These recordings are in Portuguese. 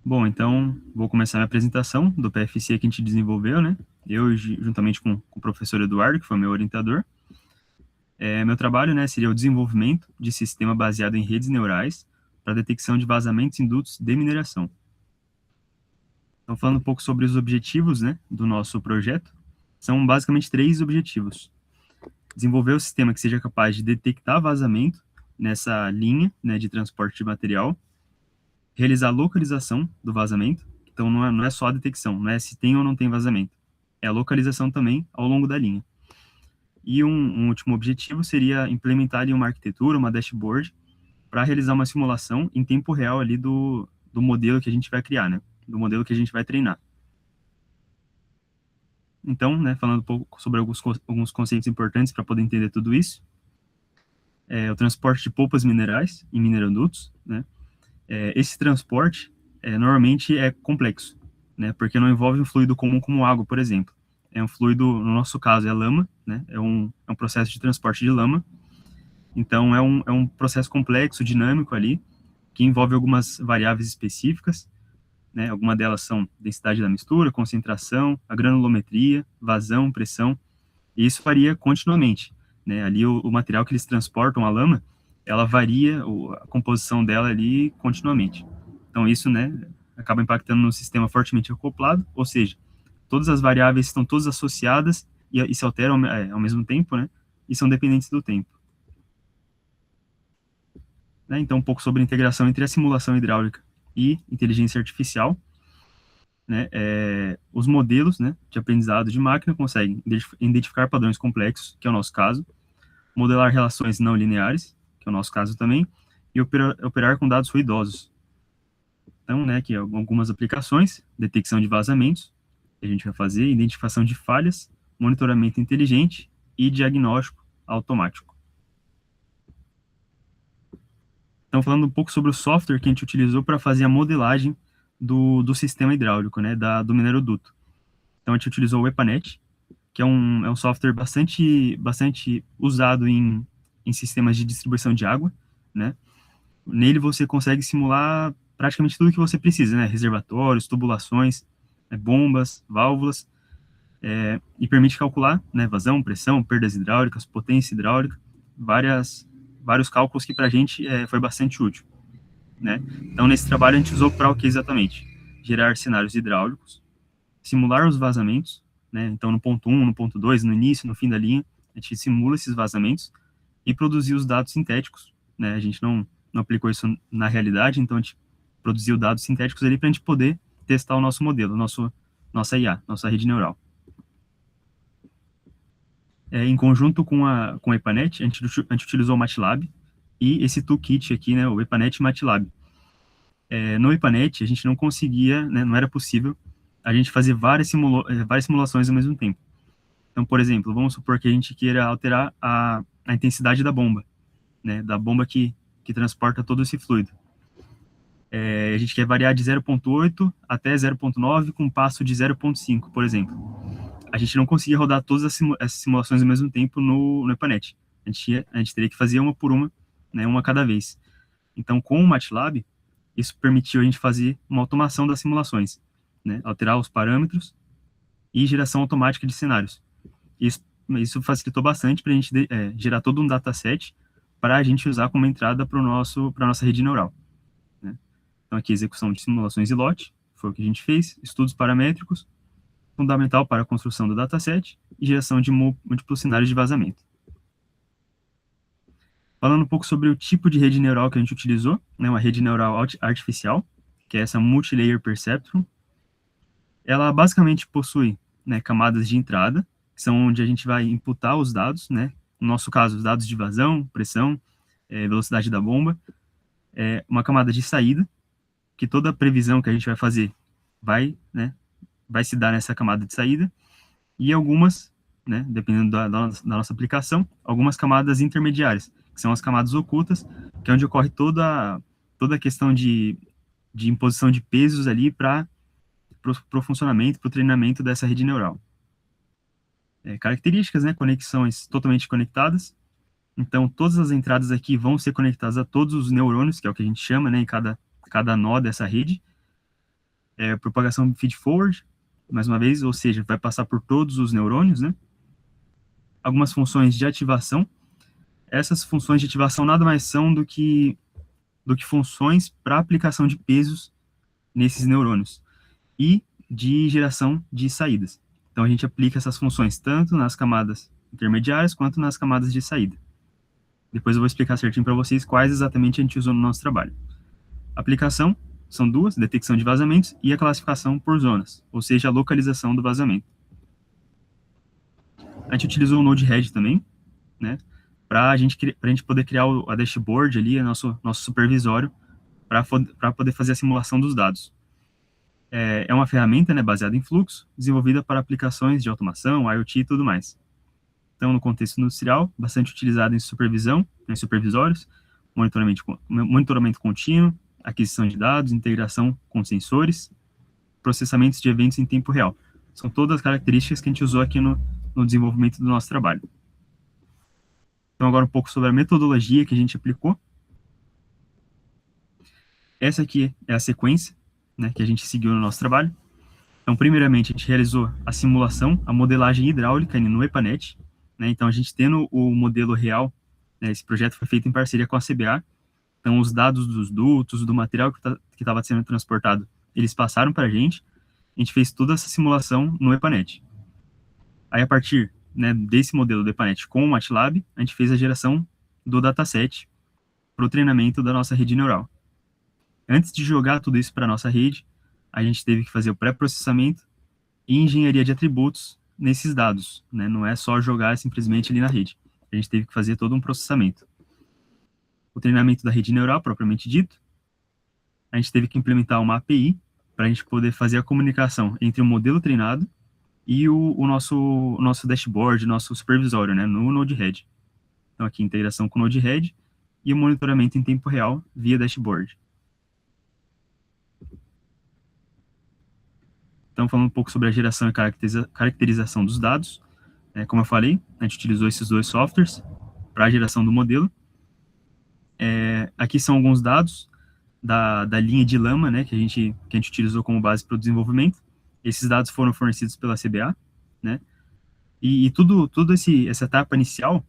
Bom, então vou começar a minha apresentação do PFC que a gente desenvolveu, né? Eu, juntamente com o professor Eduardo, que foi meu orientador. Meu trabalho, né, seria o desenvolvimento de sistema baseado em redes neurais para detecção de vazamentos em dutos de mineração. Então, falando um pouco sobre os objetivos, né, do nosso projeto, são basicamente três objetivos. Desenvolver o sistema que seja capaz de detectar vazamento nessa linha, né, de transporte de material, realizar a localização do vazamento. Então, não é só a detecção, não é se tem ou não tem vazamento. É a localização também ao longo da linha. E um último objetivo seria implementar ali uma arquitetura, uma dashboard, para realizar uma simulação em tempo real ali do modelo que a gente vai criar, né? Do modelo que a gente vai treinar. Então, né, falando um pouco sobre alguns conceitos importantes para poder entender tudo isso, o transporte de polpas minerais em minerodutos, né? Esse transporte normalmente é complexo, né? Porque não envolve um fluido comum como água, por exemplo. É um fluido, no nosso caso, é lama, né? É um processo de transporte de lama. Então, é um processo complexo, dinâmico ali, que envolve algumas variáveis específicas, né? Algumas delas são densidade da mistura, concentração, a granulometria, vazão, pressão, e isso varia continuamente, né? Ali o material que eles transportam, a lama, ela varia a composição dela ali continuamente. Então isso, né, acaba impactando no sistema fortemente acoplado, ou seja, todas as variáveis estão todas associadas e se alteram ao mesmo tempo, né? E são dependentes do tempo. Né? Então um pouco sobre a integração entre a simulação hidráulica e inteligência artificial. Né, os modelos, né, de aprendizado de máquina conseguem identificar padrões complexos, que é o nosso caso, modelar relações não lineares, que é o nosso caso também, e operar com dados ruidosos. Então, né, aqui algumas aplicações, detecção de vazamentos, que a gente vai fazer, identificação de falhas, monitoramento inteligente e diagnóstico automático. Então, falando um pouco sobre o software que a gente utilizou para fazer a modelagem do sistema hidráulico, né, do mineroduto. Então, a gente utilizou o EPANET, que é um software bastante usado em sistemas de distribuição de água, né? Nele você consegue simular praticamente tudo que você precisa, né? Reservatórios, tubulações, bombas, válvulas, e permite calcular, né? Vazão, pressão, perdas hidráulicas, potência hidráulica, vários cálculos que para a gente foi bastante útil, né? Então, nesse trabalho a gente usou para o que exatamente? Gerar cenários hidráulicos, simular os vazamentos, né? Então, no ponto 1, no ponto 2, no início, no fim da linha, a gente simula esses vazamentos e produzir os dados sintéticos, né? A gente não aplicou isso na realidade, então a gente produziu dados sintéticos ali para a gente poder testar o nosso modelo, nossa IA, nossa rede neural. Em conjunto com a EPANET, a gente utilizou o MATLAB e esse toolkit aqui, né, o EPANET MATLAB. No EPANET, a gente não conseguia, né, não era possível a gente fazer várias simulações ao mesmo tempo. Então, por exemplo, vamos supor que a gente queira alterar a intensidade da bomba, né, da bomba que transporta todo esse fluido. A gente quer variar de 0,8 até 0,9 com um passo de 0,5, por exemplo. A gente não conseguia rodar todas essas simulações ao mesmo tempo no EPANET. A gente teria que fazer uma por uma, né, uma cada vez. Então, com o MATLAB, isso permitiu a gente fazer uma automação das simulações, né, alterar os parâmetros e geração automática de cenários. Isso facilitou bastante para a gente gerar todo um dataset para a gente usar como entrada para a nossa rede neural. Né? Então, aqui, execução de simulações e lote, foi o que a gente fez, estudos paramétricos, fundamental para a construção do dataset e geração de múltiplos cenários de vazamento. Falando um pouco sobre o tipo de rede neural que a gente utilizou, né, uma rede neural artificial, que é essa Multilayer Perceptron. Ela basicamente possui, né, camadas de entrada, que são onde a gente vai imputar os dados, né, no nosso caso, os dados de vazão, pressão, velocidade da bomba, uma camada de saída, que toda a previsão que a gente vai fazer vai se dar nessa camada de saída, e algumas, né, dependendo da nossa aplicação, algumas camadas intermediárias, que são as camadas ocultas, que é onde ocorre toda a questão de imposição de pesos ali para o funcionamento, para o treinamento dessa rede neural. Características, né, conexões totalmente conectadas. Então, todas as entradas aqui vão ser conectadas a todos os neurônios, que é o que a gente chama, né, em cada nó dessa rede. propagação feed-forward, mais uma vez, ou seja, vai passar por todos os neurônios, né? Algumas funções de ativação. Essas funções de ativação nada mais são do que funções para aplicação de pesos nesses neurônios e de geração de saídas. Então, a gente aplica essas funções tanto nas camadas intermediárias quanto nas camadas de saída. Depois eu vou explicar certinho para vocês quais exatamente a gente usou no nosso trabalho. A aplicação são duas, detecção de vazamentos e a classificação por zonas, ou seja, a localização do vazamento. A gente utilizou o Node-RED também, né, para a gente poder criar a dashboard ali, nosso supervisório, para poder fazer a simulação dos dados. É uma ferramenta, né, baseada em fluxo, desenvolvida para aplicações de automação, IoT e tudo mais. Então, no contexto industrial, bastante utilizada em supervisão, em supervisórios, monitoramento contínuo, aquisição de dados, integração com sensores, processamentos de eventos em tempo real. São todas as características que a gente usou aqui no desenvolvimento do nosso trabalho. Então, agora um pouco sobre a metodologia que a gente aplicou. Essa aqui é a sequência, né, que a gente seguiu no nosso trabalho. Então, primeiramente, a gente realizou a simulação, a modelagem hidráulica no EPANET, né? Então, a gente tendo o modelo real, né, esse projeto foi feito em parceria com a CBA. Então, os dados dos dutos, do material que estava sendo transportado, eles passaram para a gente fez toda essa simulação no EPANET. Aí, a partir, né, desse modelo do EPANET com o MATLAB, a gente fez a geração do dataset para o treinamento da nossa rede neural. Antes de jogar tudo isso para a nossa rede, a gente teve que fazer o pré-processamento e engenharia de atributos nesses dados, né? Não é só jogar simplesmente ali na rede. A gente teve que fazer todo um processamento. O treinamento da rede neural, propriamente dito, a gente teve que implementar uma API para a gente poder fazer a comunicação entre o modelo treinado e o nosso dashboard, nosso supervisório, né, no Node-RED. Então, aqui, integração com o Node-RED e o monitoramento em tempo real via dashboard. Então, falando um pouco sobre a geração e caracterização dos dados, como eu falei, a gente utilizou esses dois softwares para a geração do modelo. Aqui são alguns dados da linha de Llama, né, que a gente utilizou como base para o desenvolvimento. Esses dados foram fornecidos pela CBA, né, e essa etapa inicial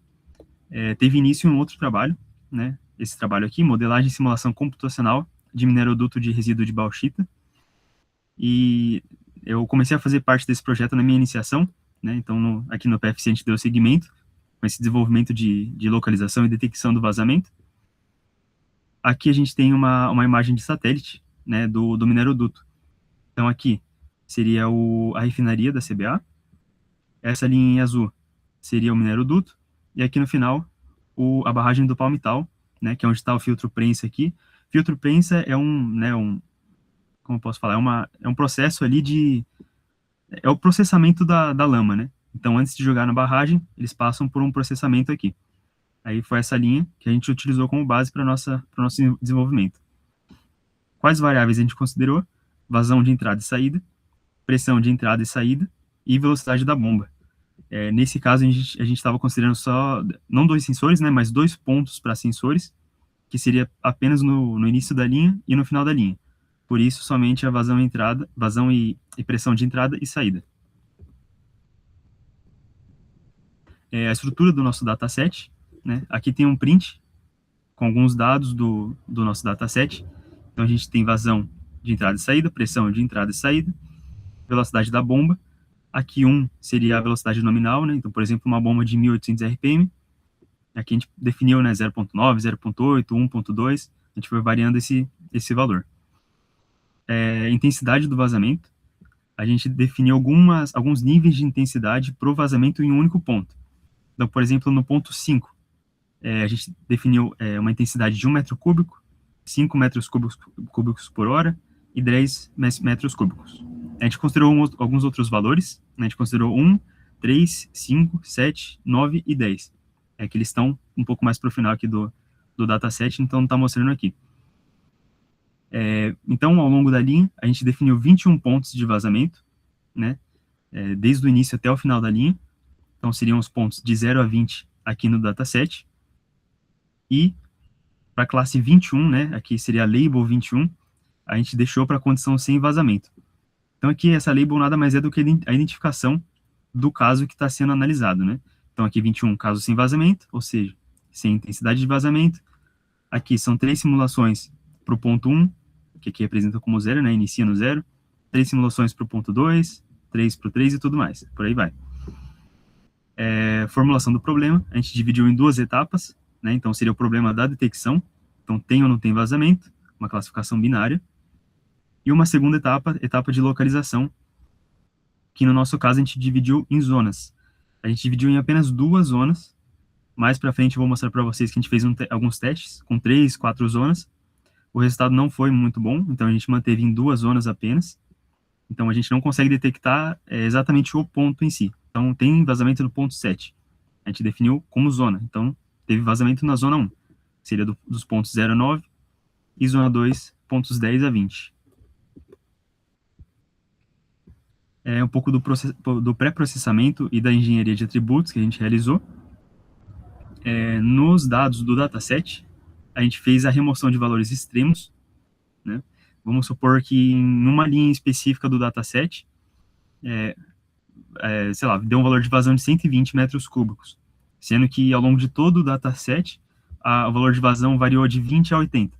teve início em um outro trabalho, né, esse trabalho aqui, modelagem e simulação computacional de mineroduto de resíduo de bauxita, e eu comecei a fazer parte desse projeto na minha iniciação, né, então aqui no PFC a gente deu seguimento com esse desenvolvimento de localização e detecção do vazamento. Aqui a gente tem uma imagem de satélite, né, do mineroduto. Então aqui seria a refinaria da CBA, essa linha em azul seria o mineroduto, e aqui no final a barragem do Palmital, né, que é onde está o filtro prensa aqui. Filtro prensa é como eu posso falar, é um processo ali é o processamento da lama, né? Então, antes de jogar na barragem, eles passam por um processamento aqui. Aí foi essa linha que a gente utilizou como base para o nosso desenvolvimento. Quais variáveis a gente considerou? Vazão de entrada e saída, pressão de entrada e saída e velocidade da bomba. Nesse caso, a gente estava considerando não 2 sensores, né, mas 2 pontos para sensores, que seria apenas no início da linha e no final da linha. Por isso, somente a vazão e pressão de entrada e saída. A estrutura do nosso dataset, né? Aqui tem um print com alguns dados do nosso dataset. Então, a gente tem vazão de entrada e saída, pressão de entrada e saída, velocidade da bomba. Aqui seria a velocidade nominal, né? Então, por exemplo, uma bomba de 1.800 RPM. Aqui a gente definiu, né, 0.9, 0.8, 1.2. A gente foi variando esse valor. Intensidade do vazamento. A gente definiu alguns níveis de intensidade para o vazamento em um único ponto. Então, por exemplo, no ponto 5, a gente definiu uma intensidade de 1 metro cúbico, 5 metros cúbicos por hora e 10 metros cúbicos. A gente considerou alguns outros valores, né? A gente considerou 1, 3, 5, 7, 9 e 10. Que eles estão um pouco mais para o final aqui do dataset, então não está mostrando aqui. Então, ao longo da linha, a gente definiu 21 pontos de vazamento, né? Desde o início até o final da linha. Então, seriam os pontos de 0 a 20 aqui no dataset. E para a classe 21, né? Aqui seria a Label 21, a gente deixou para a condição sem vazamento. Então, aqui, essa label nada mais é do que a identificação do caso que está sendo analisado, né? Então, aqui 21, caso sem vazamento, ou seja, sem intensidade de vazamento. Aqui são 3 simulações para o ponto 1, que aqui representa como 0, né? Inicia no 0. 3 simulações para o ponto 2, 3 para o 3 e tudo mais. Por aí vai. Formulação do problema, a gente dividiu em 2 etapas, né? Então, seria o problema da detecção. Então, tem ou não tem vazamento, uma classificação binária. E uma segunda etapa, etapa de localização, que no nosso caso a gente dividiu em zonas. A gente dividiu em apenas 2 zonas. Mais para frente eu vou mostrar para vocês que a gente fez alguns testes com 3, 4 zonas. O resultado não foi muito bom, então a gente manteve em 2 zonas apenas. Então a gente não consegue detectar exatamente o ponto em si. Então tem vazamento no ponto 7. A gente definiu como zona. Então teve vazamento na zona 1. Seria dos pontos 0 a 9. E zona 2, pontos 10 a 20. Um pouco do pré-processamento e da engenharia de atributos que a gente realizou. Nos dados do dataset, a gente fez a remoção de valores extremos, né? Vamos supor que em uma linha específica do dataset, sei lá, deu um valor de vazão de 120 metros cúbicos, sendo que ao longo de todo o dataset, o valor de vazão variou de 20 a 80.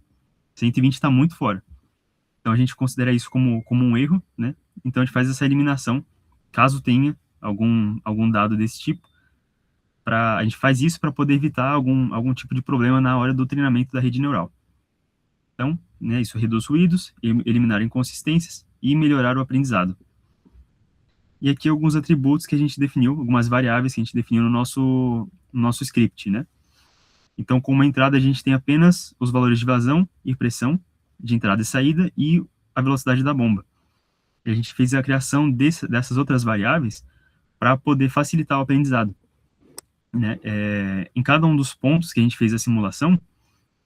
120 está muito fora. Então a gente considera isso como um erro, né? Então a gente faz essa eliminação, caso tenha algum dado desse tipo. A gente faz isso para poder evitar algum tipo de problema na hora do treinamento da rede neural. Então, né, isso reduz ruídos, eliminar inconsistências e melhorar o aprendizado. E aqui alguns atributos que a gente definiu, algumas variáveis que a gente definiu no nosso script, né? Então, como entrada, a gente tem apenas os valores de vazão e pressão de entrada e saída e a velocidade da bomba. E a gente fez a criação dessas outras variáveis para poder facilitar o aprendizado, né? Em cada um dos pontos que a gente fez a simulação,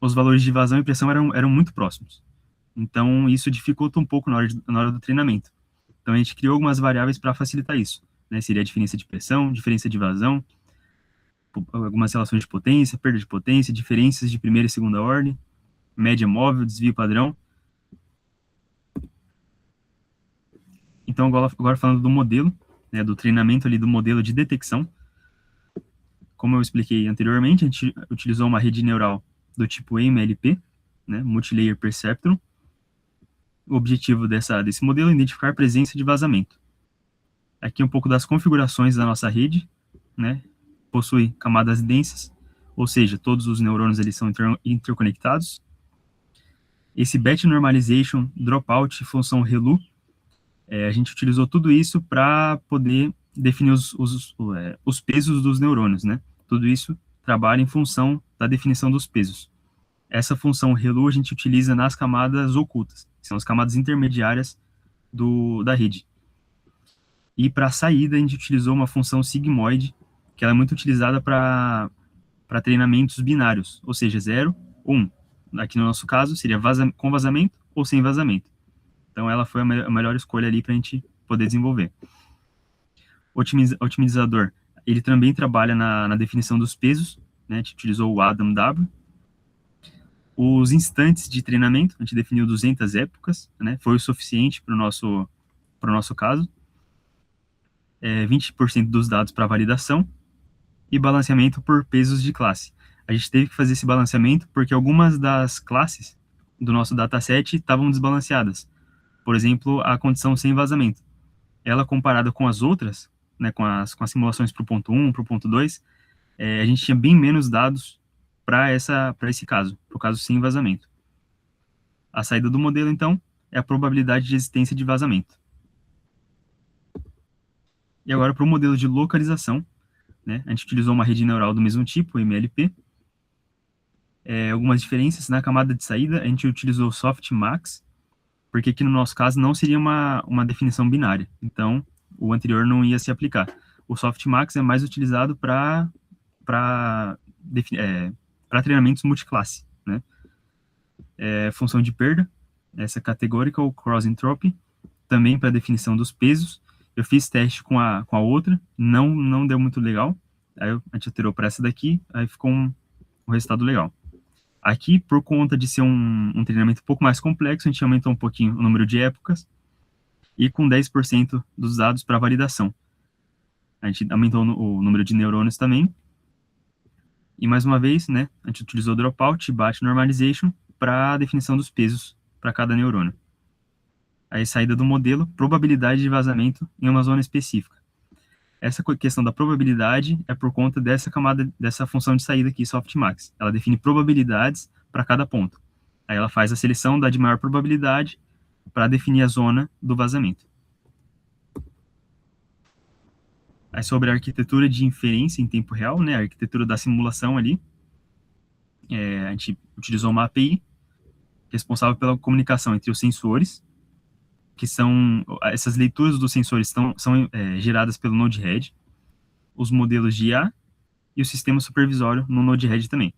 os valores de vazão e pressão eram muito próximos. Então, isso dificulta um pouco na hora do treinamento. Então, a gente criou algumas variáveis para facilitar isso, né? Seria a diferença de pressão, diferença de vazão, algumas relações de potência, perda de potência, diferenças de primeira e segunda ordem, média móvel, desvio padrão. Então, agora falando do modelo, né, do treinamento ali do modelo de detecção. Como eu expliquei anteriormente, a gente utilizou uma rede neural do tipo MLP, né, Multilayer Perceptron. O objetivo desse modelo é identificar a presença de vazamento. Aqui um pouco das configurações da nossa rede, né, possui camadas densas, ou seja, todos os neurônios eles são interconectados. Esse batch normalization, dropout, função ReLU, a gente utilizou tudo isso para poder definir os pesos dos neurônios, né? Tudo isso trabalha em função da definição dos pesos. Essa função ReLU a gente utiliza nas camadas ocultas, que são as camadas intermediárias da rede. E para a saída a gente utilizou uma função sigmoide, que ela é muito utilizada para treinamentos binários, ou seja, 0 ou 1. Aqui no nosso caso seria com vazamento ou sem vazamento. Então ela foi a melhor escolha ali para a gente poder desenvolver. O otimizador, ele também trabalha na definição dos pesos, né? A gente utilizou o ADAM-W. Os instantes de treinamento, a gente definiu 200 épocas, né? Foi o suficiente para o nosso caso. 20% dos dados para validação e balanceamento por pesos de classe. A gente teve que fazer esse balanceamento porque algumas das classes do nosso dataset estavam desbalanceadas. Por exemplo, a condição sem vazamento. Ela comparada com as outras, né, com as simulações para o ponto 1, para o ponto 2, a gente tinha bem menos dados para esse caso, para o caso sem vazamento. A saída do modelo, então, é a probabilidade de existência de vazamento. E agora para o modelo de localização, né, a gente utilizou uma rede neural do mesmo tipo, MLP. Algumas diferenças na camada de saída, a gente utilizou softmax, porque aqui no nosso caso não seria uma definição binária, então o anterior não ia se aplicar. O softmax é mais utilizado para treinamentos multiclasse, né? Função de perda, essa categorical cross entropy, também para definição dos pesos. Eu fiz teste com a outra, não deu muito legal, aí a gente alterou para essa daqui, aí ficou um resultado legal. Aqui, por conta de ser um treinamento um pouco mais complexo, a gente aumentou um pouquinho o número de épocas e com 10% dos dados para validação. A gente aumentou o número de neurônios também. E mais uma vez, né, a gente utilizou dropout, batch normalization para a definição dos pesos para cada neurônio. Aí, saída do modelo, probabilidade de vazamento em uma zona específica. Essa questão da probabilidade é por conta dessa camada, dessa função de saída aqui, softmax. Ela define probabilidades para cada ponto. Aí ela faz a seleção da de maior probabilidade para definir a zona do vazamento. Aí sobre a arquitetura de inferência em tempo real, né, a arquitetura da simulação ali, a gente utilizou uma API responsável pela comunicação entre os sensores, que são, essas leituras dos sensores são geradas pelo Node-RED, os modelos de IA e o sistema supervisório no Node-RED também.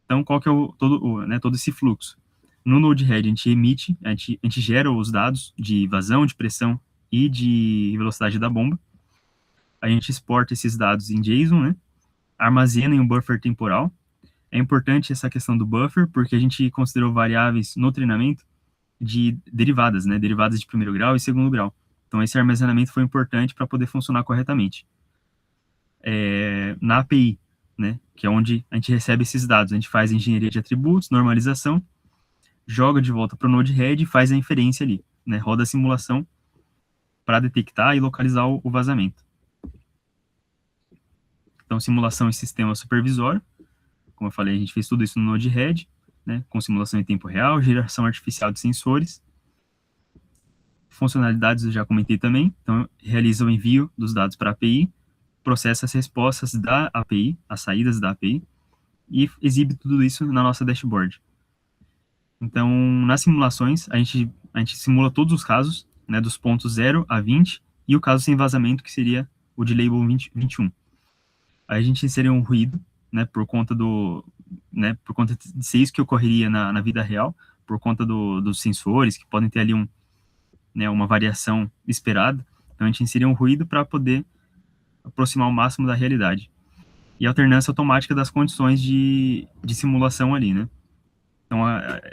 Então, qual que é todo esse fluxo? No Node-RED, a gente gera os dados de vazão, de pressão e de velocidade da bomba. A gente exporta esses dados em JSON, né? Armazena em um buffer temporal. É importante essa questão do buffer, porque a gente considerou variáveis no treinamento de derivadas, né? Derivadas de primeiro grau e segundo grau. Então, esse armazenamento foi importante para poder funcionar corretamente. Na API, né? Que é onde a gente recebe esses dados. A gente faz engenharia de atributos, normalização, joga de volta para o Node-RED e faz a inferência ali, né? Roda a simulação para detectar e localizar o vazamento. Então, simulação em sistema supervisório. Como eu falei, a gente fez tudo isso no Node-RED, né? Com simulação em tempo real, geração artificial de sensores. Funcionalidades eu já comentei também. Então, realiza o envio dos dados para a API, processa as respostas da API, as saídas da API, e exibe tudo isso na nossa dashboard. Então, nas simulações, a gente simula todos os casos, né, dos pontos 0 a 20, e o caso sem vazamento, que seria o de label 21. Aí a gente inseriu um ruído, né, por conta de ser isso que ocorreria na vida real, por conta dos sensores, que podem ter ali uma variação esperada. Então, a gente inseriu um ruído para poder aproximar ao máximo da realidade. E alternância automática das condições de simulação ali, né? Então,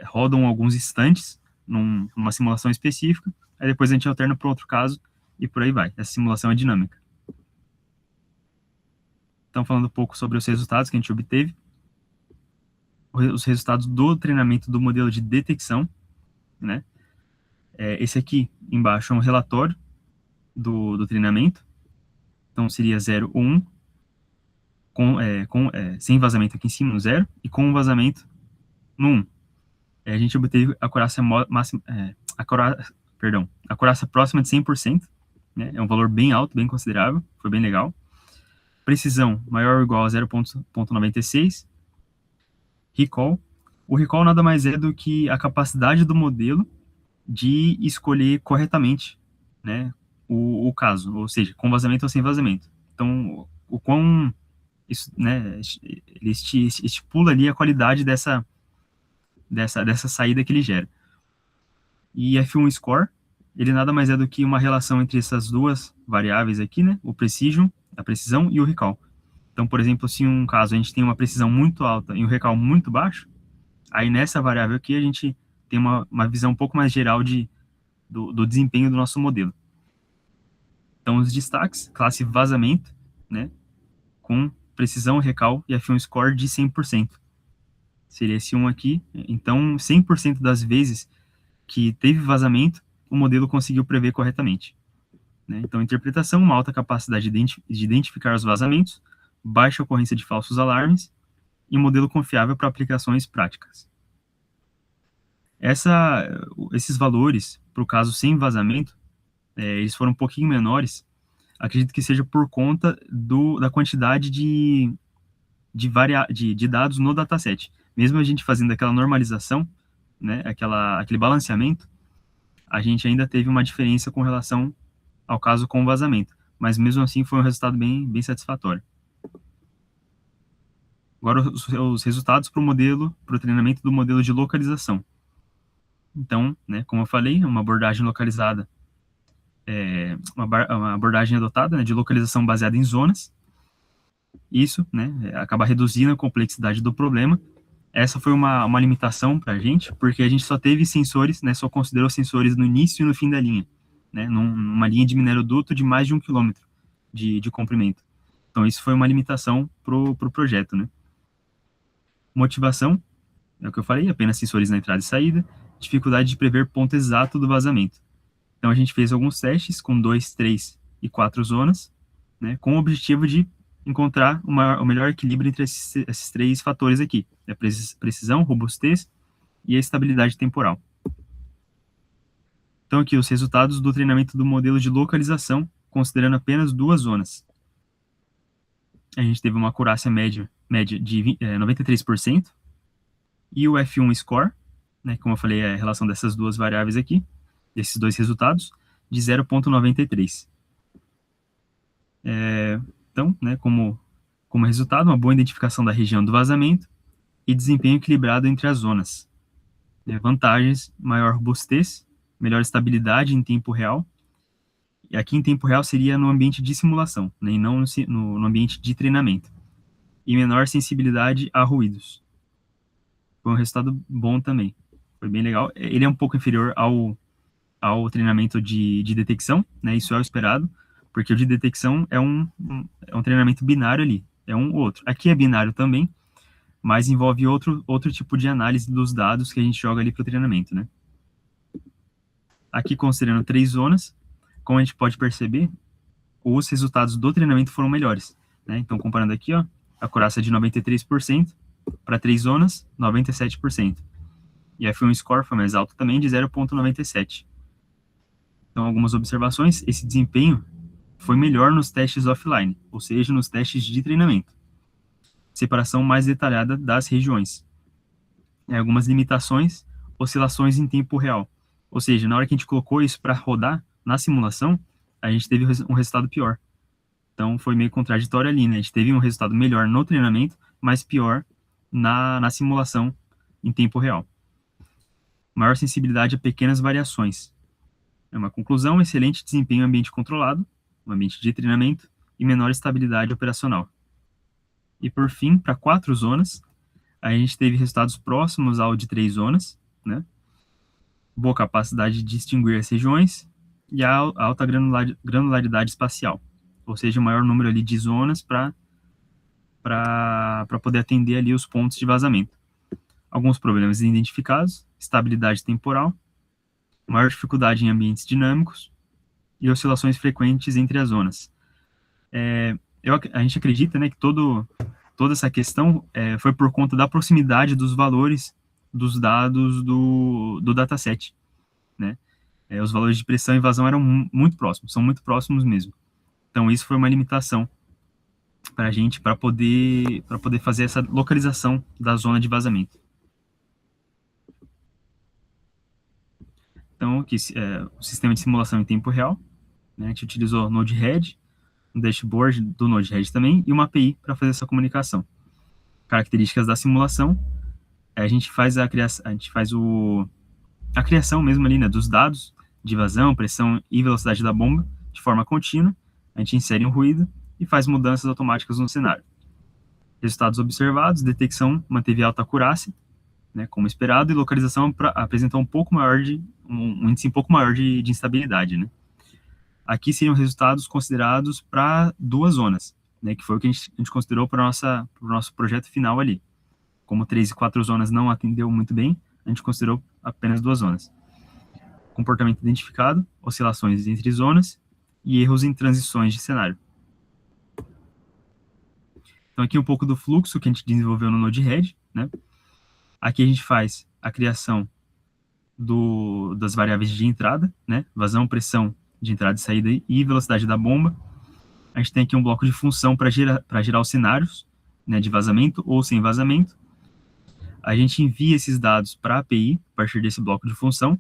rodam alguns instantes numa simulação específica, aí depois a gente alterna para outro caso, e por aí vai. Essa simulação é dinâmica. Então, falando um pouco sobre os resultados que a gente obteve. Os resultados do treinamento do modelo de detecção, né? Esse aqui, embaixo, é um relatório do treinamento. Então, seria 0 ou 1, sem vazamento aqui em cima, no 0, e com vazamento no 1. A gente obteve a acurácia máxima, acurácia próxima de 100%, né? É um valor bem alto, bem considerável, foi bem legal. Precisão maior ou igual a 0,96. Recall. O recall nada mais é do que a capacidade do modelo de escolher corretamente, né, o caso, ou seja, com vazamento ou sem vazamento. Então, o quão isso, né, ele estipula ali a qualidade dessa saída que ele gera. E F1 score, ele nada mais é do que uma relação entre essas duas variáveis aqui, né, a precisão e o recall. Então, por exemplo, se em um caso a gente tem uma precisão muito alta e um recall muito baixo, aí nessa variável aqui a gente tem uma visão um pouco mais geral do desempenho do nosso modelo. Então, os destaques, classe vazamento, né, com precisão, recall e F1 score de 100%. Seria esse 1 aqui. Então, 100% das vezes que teve vazamento, o modelo conseguiu prever corretamente. Né? Então, interpretação, uma alta capacidade de identificar os vazamentos, baixa ocorrência de falsos alarmes e modelo confiável para aplicações práticas. Esses valores, para o caso sem vazamento, eles foram um pouquinho menores. Acredito que seja por conta da quantidade de dados no dataset. Mesmo a gente fazendo aquela normalização, né, aquele balanceamento, a gente ainda teve uma diferença com relação ao caso com vazamento. Mas mesmo assim foi um resultado bem, bem satisfatório. Agora os resultados para o treinamento do modelo de localização. Então, né, como eu falei, uma abordagem localizada, uma abordagem adotada, né, de localização baseada em zonas. Isso, né, acaba reduzindo a complexidade do problema Essa foi uma limitação para a gente, porque a gente só teve sensores, né, só considerou sensores no início e no fim da linha, né, numa linha de mineroduto de mais de 1 quilômetro de comprimento. Então, isso foi uma limitação pro projeto, né. Motivação, é o que eu falei, apenas sensores na entrada e saída, dificuldade de prever ponto exato do vazamento. Então, a gente fez alguns testes com 2, 3 e 4 zonas, né, com o objetivo de encontrar o melhor equilíbrio entre esses 3 fatores aqui, a precisão, robustez e a estabilidade temporal. Então, aqui, os resultados do treinamento do modelo de localização, considerando apenas 2 zonas. A gente teve uma acurácia média de 93%, e o F1 score, né, como eu falei, é a relação dessas duas variáveis aqui, desses dois resultados, de 0,93. Então, né, como resultado, uma boa identificação da região do vazamento e desempenho equilibrado entre as zonas. Vantagens, maior robustez, melhor estabilidade em tempo real, e aqui em tempo real seria no ambiente de simulação, né, e não no ambiente de treinamento, e menor sensibilidade a ruídos. Foi um resultado bom também, foi bem legal. Ele é um pouco inferior ao treinamento de detecção, né, isso é o esperado, porque o de detecção é um treinamento binário ali, é um ou outro. Aqui é binário também, mas envolve outro tipo de análise dos dados que a gente joga ali para o treinamento, né. Aqui, considerando 3 zonas, como a gente pode perceber, os resultados do treinamento foram melhores, né. Então, comparando aqui, ó, a acurácia de 93%, para 3 zonas, 97%. E a F1 score foi mais alto também, de 0,97. Então, algumas observações, esse desempenho foi melhor nos testes offline, ou seja, nos testes de treinamento. Separação mais detalhada das regiões. Algumas limitações, oscilações em tempo real. Ou seja, na hora que a gente colocou isso para rodar na simulação, a gente teve um resultado pior. Então, foi meio contraditório ali, né? A gente teve um resultado melhor no treinamento, mas pior na simulação em tempo real. Maior sensibilidade a pequenas variações. É uma conclusão, excelente desempenho em ambiente controlado, um ambiente de treinamento, e menor estabilidade operacional. E por fim, para 4 zonas, a gente teve resultados próximos ao de 3 zonas, né? Boa capacidade de distinguir as regiões e a alta granularidade espacial, ou seja, o maior número ali de zonas para poder atender ali os pontos de vazamento. Alguns problemas identificados, estabilidade temporal, maior dificuldade em ambientes dinâmicos e oscilações frequentes entre as zonas. A gente acredita, né, que toda essa questão foi por conta da proximidade dos valores dos dados do dataset, né? Os valores de pressão e vazão eram muito próximos, são muito próximos mesmo. Então, isso foi uma limitação para a gente, para poder fazer essa localização da zona de vazamento. Então, aqui, o sistema de simulação em tempo real, né, a gente utilizou Node-RED, um dashboard do Node-RED também, e uma API para fazer essa comunicação. Características da simulação, a gente faz a criação mesmo ali, né, dos dados de vazão, pressão e velocidade da bomba de forma contínua, a gente insere um ruído e faz mudanças automáticas no cenário. Resultados observados, detecção manteve alta acurácia, né, como esperado, e localização apresentou um índice um pouco maior de instabilidade, né. Aqui seriam resultados considerados para 2 zonas, né, que foi o que a gente considerou para o nosso projeto final ali. Como 3 e 4 zonas não atendeu muito bem, a gente considerou apenas 2 zonas. Comportamento identificado, oscilações entre zonas e erros em transições de cenário. Então, aqui um pouco do fluxo que a gente desenvolveu no Node-RED, né? Aqui a gente faz a criação das variáveis de entrada, né? Vazão, pressão de entrada e saída e velocidade da bomba. A gente tem aqui um bloco de função para gerar os cenários, né, de vazamento ou sem vazamento. A gente envia esses dados para a API, a partir desse bloco de função.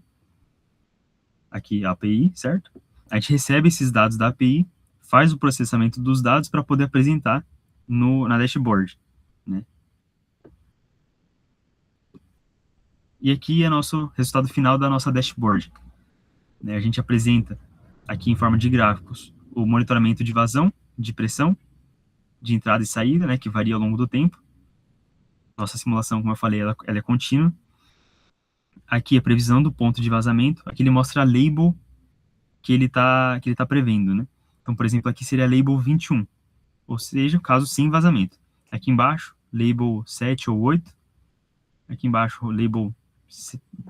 Aqui a API, certo? A gente recebe esses dados da API, faz o processamento dos dados para poder apresentar na dashboard, né? E aqui é nosso resultado final da nossa dashboard, né? A gente apresenta aqui em forma de gráficos o monitoramento de vazão, de pressão, de entrada e saída, né, que varia ao longo do tempo. Nossa simulação, como eu falei, ela é contínua. Aqui a previsão do ponto de vazamento. Aqui ele mostra a label que ele tá prevendo, né? Então, por exemplo, aqui seria a label 21, ou seja, caso sem vazamento. Aqui embaixo, label 7 ou 8. Aqui embaixo, label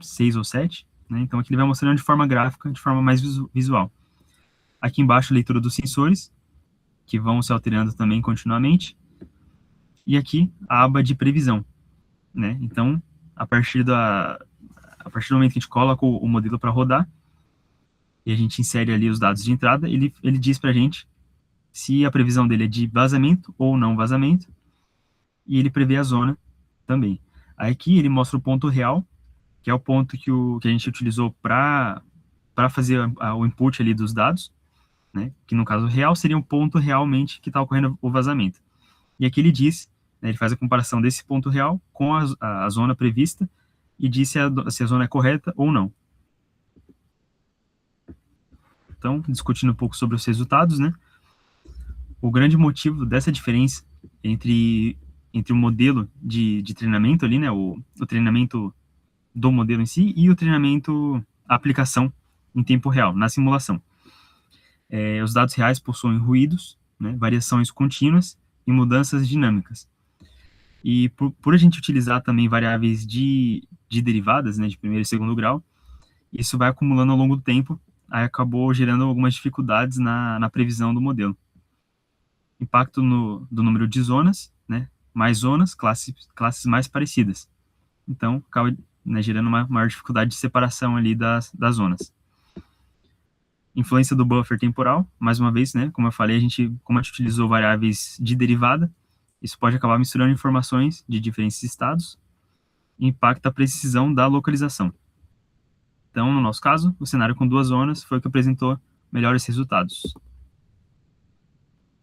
6 ou 7. Né? Então, aqui ele vai mostrando de forma gráfica, de forma mais visual. Aqui embaixo, leitura dos sensores, que vão se alterando também continuamente. E aqui, a aba de previsão. Né? Então, a partir do momento que a gente coloca o modelo para rodar, e a gente insere ali os dados de entrada, ele diz para a gente se a previsão dele é de vazamento ou não vazamento, e ele prevê a zona também. Aqui ele mostra o ponto real, que é o ponto que a gente utilizou para fazer o input ali dos dados, né? Que no caso real seria um ponto realmente que está ocorrendo o vazamento. E aqui ele diz, né, ele faz a comparação desse ponto real com a zona prevista e diz se a zona é correta ou não. Então, discutindo um pouco sobre os resultados, né? O grande motivo dessa diferença entre o modelo de treinamento ali, né? O treinamento do modelo em si e o treinamento, a aplicação em tempo real, na simulação. Os dados reais possuem ruídos, né, variações contínuas e mudanças dinâmicas. E por a gente utilizar também variáveis de derivadas, né, de primeiro e segundo grau, isso vai acumulando ao longo do tempo, aí acabou gerando algumas dificuldades na previsão do modelo. Impacto do número de zonas, né, mais zonas, classes mais parecidas. Então, acaba, né, gerando uma maior dificuldade de separação ali das zonas. Influência do buffer temporal, mais uma vez, né, como eu falei, como a gente utilizou variáveis de derivada, isso pode acabar misturando informações de diferentes estados e impacta a precisão da localização. Então, no nosso caso, o cenário com 2 zonas foi o que apresentou melhores resultados.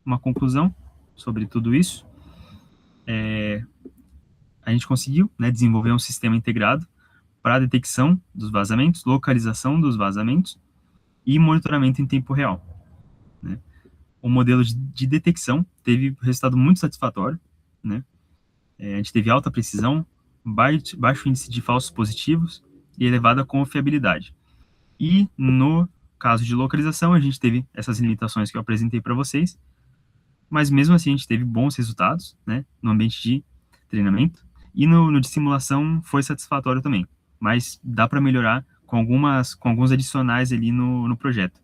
Uma conclusão sobre tudo isso, a gente conseguiu, né, desenvolver um sistema integrado para a detecção dos vazamentos, localização dos vazamentos e monitoramento em tempo real. Né? O modelo de detecção teve resultado muito satisfatório, né? A gente teve alta precisão, baixo índice de falsos positivos e elevada confiabilidade. E no caso de localização, a gente teve essas limitações que eu apresentei para vocês, mas mesmo assim a gente teve bons resultados, né, no ambiente de treinamento, e no de simulação foi satisfatório também, mas dá para melhorar com alguns adicionais ali no projeto.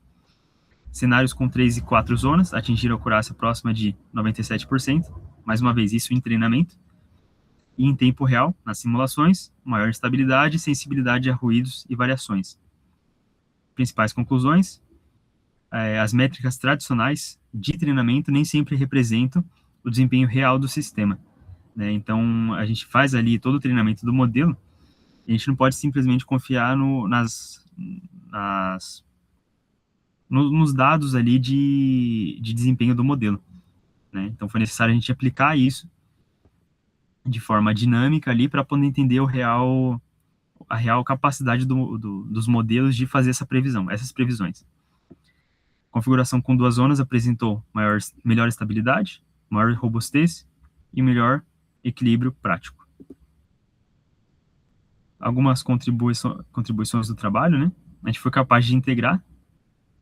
Cenários com 3 e 4 zonas atingiram a acurácia próxima de 97%, mais uma vez isso em treinamento, e em tempo real, nas simulações, maior estabilidade e sensibilidade a ruídos e variações. Principais conclusões: as métricas tradicionais de treinamento nem sempre representam o desempenho real do sistema. Né? Então, a gente faz ali todo o treinamento do modelo, e a gente não pode simplesmente confiar nos dados ali de desempenho do modelo. Né? Então, foi necessário a gente aplicar isso de forma dinâmica ali para poder entender a real capacidade dos modelos de fazer essas previsões. Configuração com 2 zonas apresentou melhor estabilidade, maior robustez e melhor equilíbrio prático. Algumas contribuições do trabalho, né? A gente foi capaz de integrar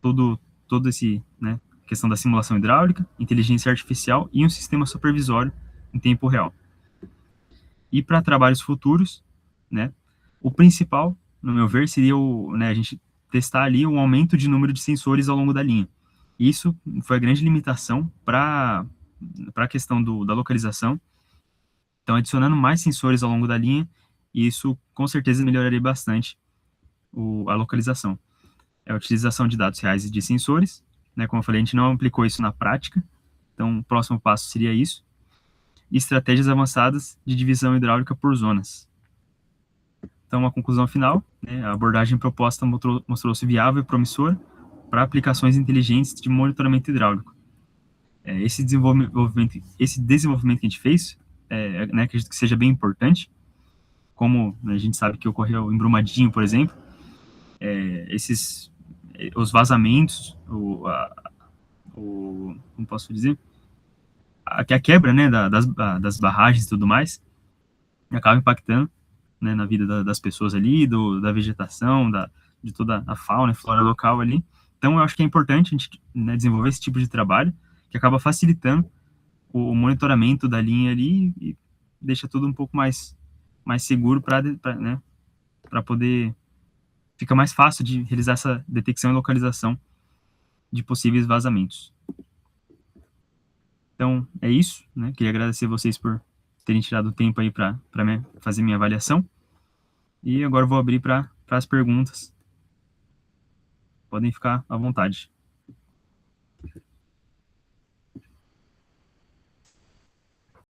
todo esse, né, questão da simulação hidráulica, inteligência artificial e um sistema supervisório em tempo real. E para trabalhos futuros, né, o principal, no meu ver, seria a gente testar ali um aumento de número de sensores ao longo da linha. Isso foi a grande limitação para a questão da localização. Então, adicionando mais sensores ao longo da linha, isso com certeza melhoraria bastante a localização. A utilização de dados reais e de sensores, né, como eu falei, a gente não aplicou isso na prática, então o próximo passo seria isso. E estratégias avançadas de divisão hidráulica por zonas. Então, uma conclusão final, né, a abordagem proposta mostrou-se viável e promissora para aplicações inteligentes de monitoramento hidráulico. Esse desenvolvimento que a gente fez, né, acredito que seja bem importante, como, né, a gente sabe que ocorreu em Brumadinho, por exemplo, os vazamentos, como posso dizer, a quebra, né, das barragens e tudo mais, acaba impactando, né, na vida das pessoas ali, da vegetação, de toda a fauna e flora local ali. Então, eu acho que é importante a gente, né, desenvolver esse tipo de trabalho, que acaba facilitando o monitoramento da linha ali e deixa tudo um pouco mais seguro para, né, para poder... Fica mais fácil de realizar essa detecção e localização de possíveis vazamentos. Então, é isso, né? Queria agradecer vocês por terem tirado o tempo aí para fazer minha avaliação. E agora eu vou abrir para as perguntas. Podem ficar à vontade.